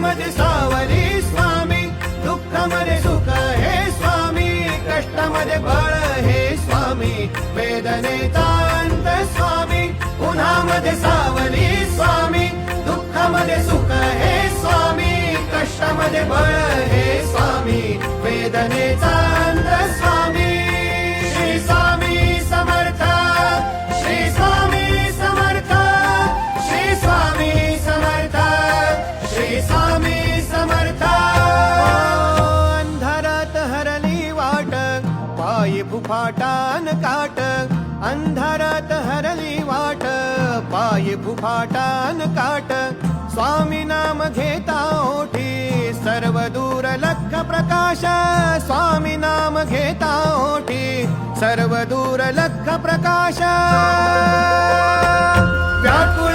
सुखामध्ये सावली स्वामी, दुःखामध्ये सुख हे स्वामी, कष्टामध्ये बळ हे स्वामी, वेदनेचा अंत स्वामी, उन्हामध्ये सावली स्वामी, दुःखामध्ये सुख हे स्वामी, कष्टामध्ये बळ हे स्वामी, वेदनेचा अंत स्वामी. श्री स्वामी समर्थ, श्री स्वामी समर्थ, श्री स्वामी समर्थ, श्री स्वामी समर्थ. अंधारात हरली वाट, पायी फुफाटान काट, अंधारात हरली वाट, पायी फुफाटान काट, स्वामी नाम घेता ओठी, सर्व दूर लख प्रकाश, स्वामी नाम घेता ओठी, सर्व दूर लख प्रकाश. व्याकुळ